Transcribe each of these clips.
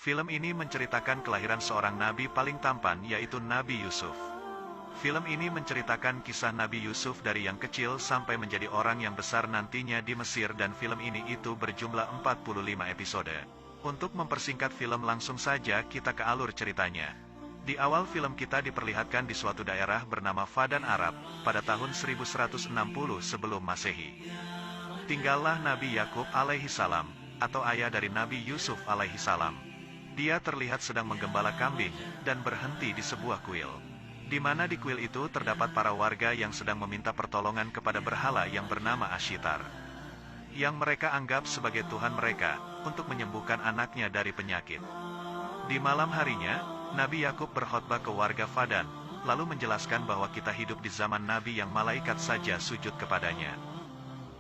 Film ini menceritakan kelahiran seorang nabi paling tampan, yaitu Nabi Yusuf. Film ini menceritakan kisah Nabi Yusuf dari yang kecil sampai menjadi orang yang besar nantinya di Mesir, dan film ini itu berjumlah 45 episode. Untuk mempersingkat film, langsung saja kita ke alur ceritanya. Di awal film kita diperlihatkan di suatu daerah bernama Fadan Arab, pada tahun 1160 sebelum Masehi. Tinggallah Nabi Yakub alaihi salam, atau ayah dari Nabi Yusuf alaihi salam. Dia terlihat sedang menggembala kambing, dan berhenti di sebuah kuil. Di mana di kuil itu terdapat para warga yang sedang meminta pertolongan kepada berhala yang bernama Ashitar, yang mereka anggap sebagai Tuhan mereka, untuk menyembuhkan anaknya dari penyakit. Di malam harinya, Nabi Yakub berkhotbah ke warga Fadan, lalu menjelaskan bahwa kita hidup di zaman Nabi yang malaikat saja sujud kepadanya.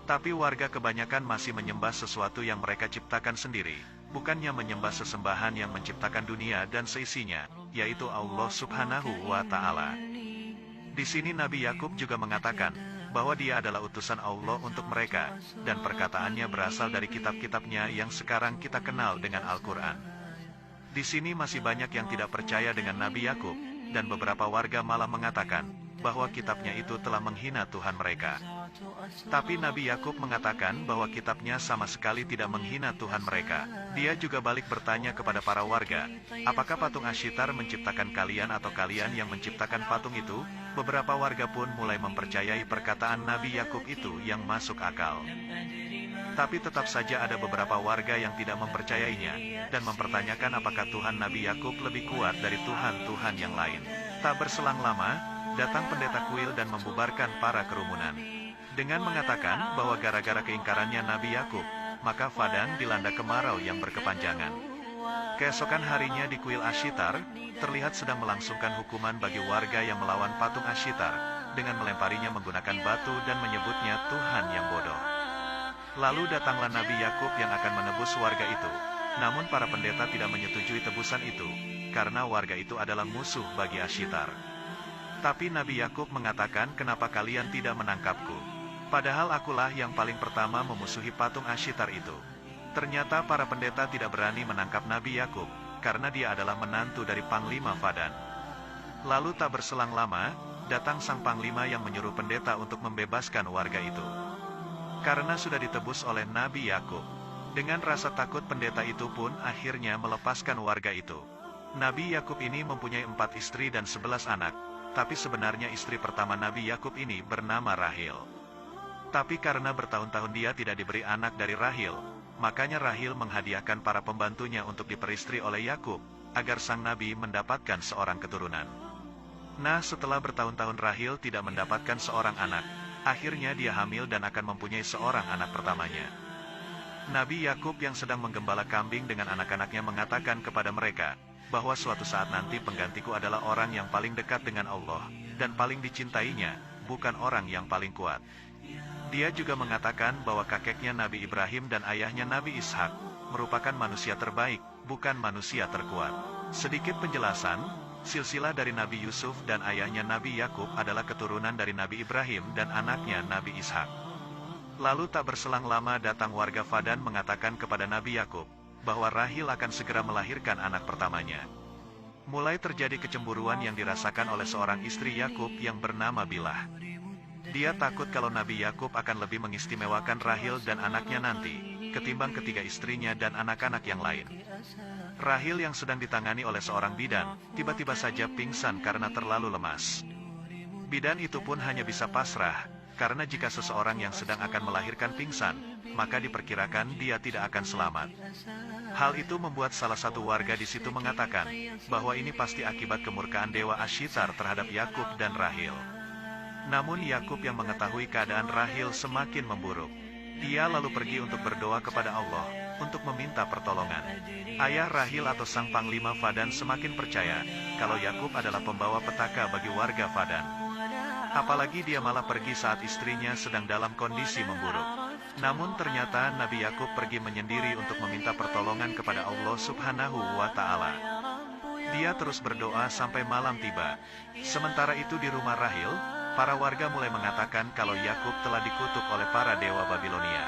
Tapi warga kebanyakan masih menyembah sesuatu yang mereka ciptakan sendiri, bukannya menyembah sesembahan yang menciptakan dunia dan seisinya, yaitu Allah Subhanahu wa Ta'ala. Di sini Nabi Yakub juga mengatakan bahwa dia adalah utusan Allah untuk mereka, dan perkataannya berasal dari kitab-kitabnya yang sekarang kita kenal dengan Al-Quran. Di sini masih banyak yang tidak percaya dengan Nabi Yakub, dan beberapa warga malah mengatakan bahwa kitabnya itu telah menghina Tuhan mereka. Tapi Nabi Yakub mengatakan bahwa kitabnya sama sekali tidak menghina Tuhan mereka. Dia juga balik bertanya kepada para warga, apakah patung Ashitar menciptakan kalian atau kalian yang menciptakan patung itu? Beberapa warga pun mulai mempercayai perkataan Nabi Yakub itu yang masuk akal. Tapi tetap saja ada beberapa warga yang tidak mempercayainya, dan mempertanyakan apakah Tuhan Nabi Yakub lebih kuat dari Tuhan-Tuhan yang lain. Tak berselang lama, datang pendeta kuil dan membubarkan para kerumunan. Dengan mengatakan bahwa gara-gara keingkarannya Nabi Yakub, maka Fadan dilanda kemarau yang berkepanjangan. Keesokan harinya di kuil Ashitar, terlihat sedang melangsungkan hukuman bagi warga yang melawan patung Ashitar, dengan melemparinya menggunakan batu dan menyebutnya Tuhan yang bodoh. Lalu datanglah Nabi Yakub yang akan menebus warga itu. Namun para pendeta tidak menyetujui tebusan itu, karena warga itu adalah musuh bagi Ashitar. Tapi Nabi Yakub mengatakan, kenapa kalian tidak menangkapku? Padahal akulah yang paling pertama memusuhi patung Ashitar itu. Ternyata para pendeta tidak berani menangkap Nabi Yakub, karena dia adalah menantu dari Panglima Fadan. Lalu tak berselang lama, datang sang Panglima yang menyuruh pendeta untuk membebaskan warga itu. Karena sudah ditebus oleh Nabi Yakub. Dengan rasa takut pendeta itu pun akhirnya melepaskan warga itu. Nabi Yakub ini mempunyai 4 istri dan 11 anak. Tapi sebenarnya istri pertama Nabi Yakub ini bernama Rahil. Tapi karena bertahun-tahun dia tidak diberi anak dari Rahil, makanya Rahil menghadiahkan para pembantunya untuk diperistri oleh Yakub, agar sang Nabi mendapatkan seorang keturunan. Nah, setelah bertahun-tahun Rahil tidak mendapatkan seorang anak, akhirnya dia hamil dan akan mempunyai seorang anak pertamanya. Nabi Yakub yang sedang menggembala kambing dengan anak-anaknya mengatakan kepada mereka, bahwa suatu saat nanti penggantiku adalah orang yang paling dekat dengan Allah, dan paling dicintainya, bukan orang yang paling kuat. Dia juga mengatakan bahwa kakeknya Nabi Ibrahim dan ayahnya Nabi Ishak, merupakan manusia terbaik, bukan manusia terkuat. Sedikit penjelasan, silsilah dari Nabi Yusuf dan ayahnya Nabi Yakub adalah keturunan dari Nabi Ibrahim dan anaknya Nabi Ishak. Lalu tak berselang lama datang warga Fadan mengatakan kepada Nabi Yakub, bahwa Rahil akan segera melahirkan anak pertamanya. Mulai terjadi kecemburuan yang dirasakan oleh seorang istri Yakub yang bernama Bilah. Dia takut kalau Nabi Yakub akan lebih mengistimewakan Rahil dan anaknya nanti, ketimbang ketiga istrinya dan anak-anak yang lain. Rahil yang sedang ditangani oleh seorang bidan, tiba-tiba saja pingsan karena terlalu lemas. Bidan itu pun hanya bisa pasrah, karena jika seseorang yang sedang akan melahirkan pingsan, maka diperkirakan dia tidak akan selamat. Hal itu membuat salah satu warga di situ mengatakan, bahwa ini pasti akibat kemurkaan Dewa Ashitar terhadap Yakub dan Rahil. Namun Yakub yang mengetahui keadaan Rahil semakin memburuk. Dia lalu pergi untuk berdoa kepada Allah, untuk meminta pertolongan. Ayah Rahil atau sang Panglima Fadan semakin percaya, kalau Yakub adalah pembawa petaka bagi warga Fadan. Apalagi dia malah pergi saat istrinya sedang dalam kondisi memburuk. Namun ternyata Nabi Yakub pergi menyendiri untuk meminta pertolongan kepada Allah Subhanahu wa Ta'ala. Dia terus berdoa sampai malam tiba. Sementara itu di rumah Rahil, para warga mulai mengatakan kalau Yakub telah dikutuk oleh para dewa Babilonia.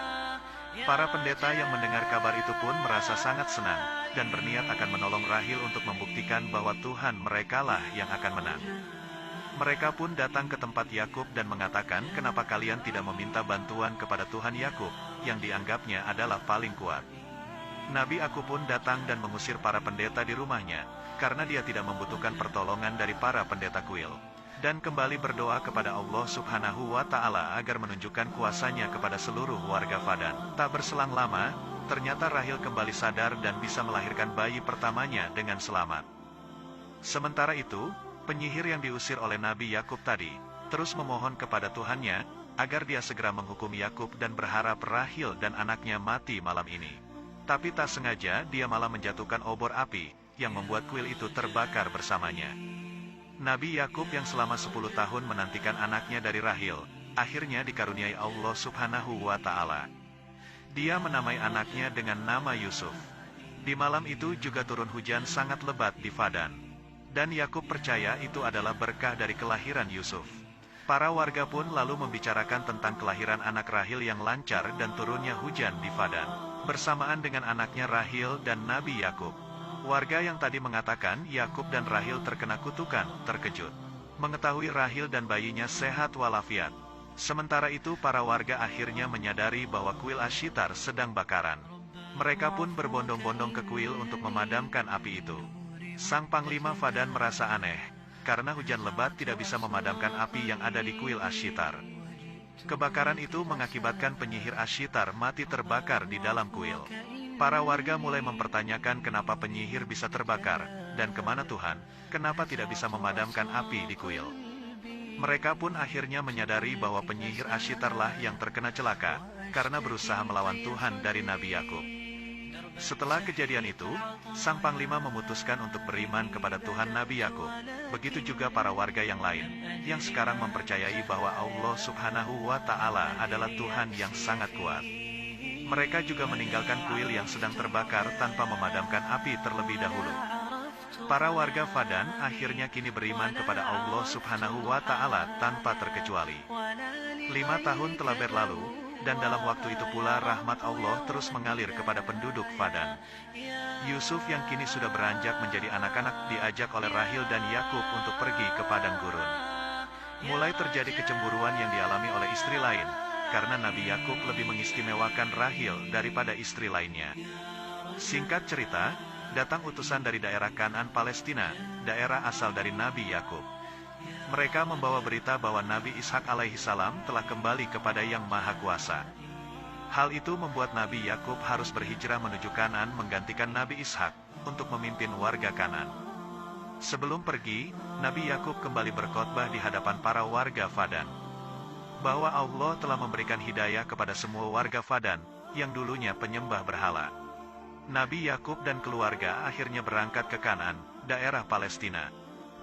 Para pendeta yang mendengar kabar itu pun merasa sangat senang, dan berniat akan menolong Rahil untuk membuktikan bahwa Tuhan merekalah yang akan menang. Mereka pun datang ke tempat Yakub dan mengatakan kenapa kalian tidak meminta bantuan kepada Tuhan Yakub, yang dianggapnya adalah paling kuat. Nabi Yakub pun datang dan mengusir para pendeta di rumahnya, karena dia tidak membutuhkan pertolongan dari para pendeta kuil. Dan kembali berdoa kepada Allah Subhanahu wa Ta'ala agar menunjukkan kuasanya kepada seluruh warga Fadan. Tak berselang lama, ternyata Rahil kembali sadar dan bisa melahirkan bayi pertamanya dengan selamat. Sementara itu, penyihir yang diusir oleh Nabi Yakub tadi, terus memohon kepada Tuhannya, agar dia segera menghukum Yakub dan berharap Rahil dan anaknya mati malam ini. Tapi tak sengaja dia malah menjatuhkan obor api, yang membuat kuil itu terbakar bersamanya. Nabi Yakub yang selama 10 tahun menantikan anaknya dari Rahil, akhirnya dikaruniai Allah Subhanahu wa Ta'ala. Dia menamai anaknya dengan nama Yusuf. Di malam itu juga turun hujan sangat lebat di Fadan. Dan Yakub percaya itu adalah berkah dari kelahiran Yusuf. Para warga pun lalu membicarakan tentang kelahiran anak Rahil yang lancar dan turunnya hujan di Fadan, bersamaan dengan anaknya Rahil dan Nabi Yakub. Warga yang tadi mengatakan Yakub dan Rahil terkena kutukan, terkejut. Mengetahui Rahil dan bayinya sehat walafiat. Sementara itu para warga akhirnya menyadari bahwa kuil Ashitar sedang bakaran. Mereka pun berbondong-bondong ke kuil untuk memadamkan api itu. Sang Panglima Fadan merasa aneh, karena hujan lebat tidak bisa memadamkan api yang ada di kuil Ashitar. Kebakaran itu mengakibatkan penyihir Ashitar mati terbakar di dalam kuil. Para warga mulai mempertanyakan kenapa penyihir bisa terbakar, dan kemana Tuhan, kenapa tidak bisa memadamkan api di kuil. Mereka pun akhirnya menyadari bahwa penyihir Ashitarlah yang terkena celaka, karena berusaha melawan Tuhan dari Nabi Yakub. Setelah kejadian itu, sang Panglima memutuskan untuk beriman kepada Tuhan Nabi Yakub. Begitu juga para warga yang lain, yang sekarang mempercayai bahwa Allah Subhanahu wa Ta'ala adalah Tuhan yang sangat kuat. Mereka juga meninggalkan kuil yang sedang terbakar tanpa memadamkan api terlebih dahulu. Para warga Fadan akhirnya kini beriman kepada Allah Subhanahu wa Ta'ala tanpa terkecuali. 5 tahun telah berlalu, dan dalam waktu itu pula rahmat Allah terus mengalir kepada penduduk Fadan. Yusuf yang kini sudah beranjak menjadi anak-anak diajak oleh Rahil dan Yakub untuk pergi ke padang gurun. Mulai terjadi kecemburuan yang dialami oleh istri lain, karena Nabi Yakub lebih mengistimewakan Rahil daripada istri lainnya. Singkat cerita, datang utusan dari daerah Kanaan Palestina, daerah asal dari Nabi Yakub. Mereka membawa berita bahwa Nabi Ishak alaihissalam telah kembali kepada Yang Maha Kuasa. Hal itu membuat Nabi Yakub harus berhijrah menuju Kanaan menggantikan Nabi Ishak untuk memimpin warga Kanaan. Sebelum pergi, Nabi Yakub kembali berkhotbah di hadapan para warga Fadan, bahwa Allah telah memberikan hidayah kepada semua warga Fadan, yang dulunya penyembah berhala. Nabi Yakub dan keluarga akhirnya berangkat ke Kanaan, daerah Palestina.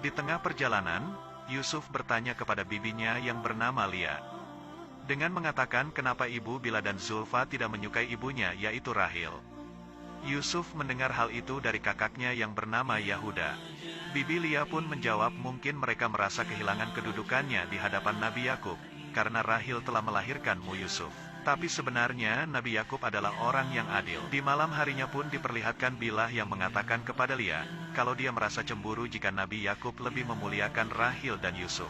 Di tengah perjalanan, Yusuf bertanya kepada bibinya yang bernama Lia, dengan mengatakan kenapa ibu Bila dan Zulfa tidak menyukai ibunya, yaitu Rahil. Yusuf mendengar hal itu dari kakaknya yang bernama Yahuda. Bibi Lia pun menjawab mungkin mereka merasa kehilangan kedudukannya di hadapan Nabi Yakub, karena Rahil telah melahirkanmu Yusuf. Tapi sebenarnya Nabi Yakub adalah orang yang adil. Di malam harinya pun diperlihatkan Bilah yang mengatakan kepada Lia, kalau dia merasa cemburu jika Nabi Yakub lebih memuliakan Rahil dan Yusuf.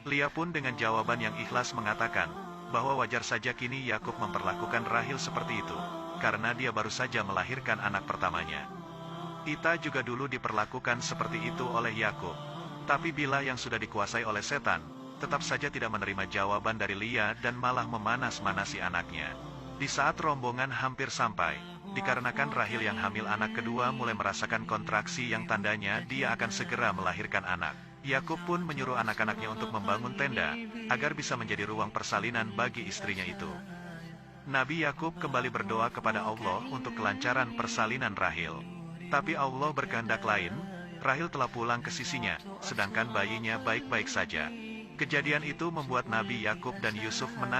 Lia pun dengan jawaban yang ikhlas mengatakan, bahwa wajar saja kini Yakub memperlakukan Rahil seperti itu, karena dia baru saja melahirkan anak pertamanya. Ita juga dulu diperlakukan seperti itu oleh Yakub. Tapi Bilah yang sudah dikuasai oleh setan, tetap saja tidak menerima jawaban dari Lia dan malah memanas-manasi anaknya. Di saat rombongan hampir sampai, dikarenakan Rahil yang hamil anak kedua mulai merasakan kontraksi yang tandanya dia akan segera melahirkan anak. Yakub pun menyuruh anak-anaknya untuk membangun tenda, agar bisa menjadi ruang persalinan bagi istrinya itu. Nabi Yakub kembali berdoa kepada Allah untuk kelancaran persalinan Rahil. Tapi Allah berkehendak lain, Rahil telah pulang ke sisinya, sedangkan bayinya baik-baik saja. Kejadian itu membuat Nabi Yakub dan Yusuf menangis.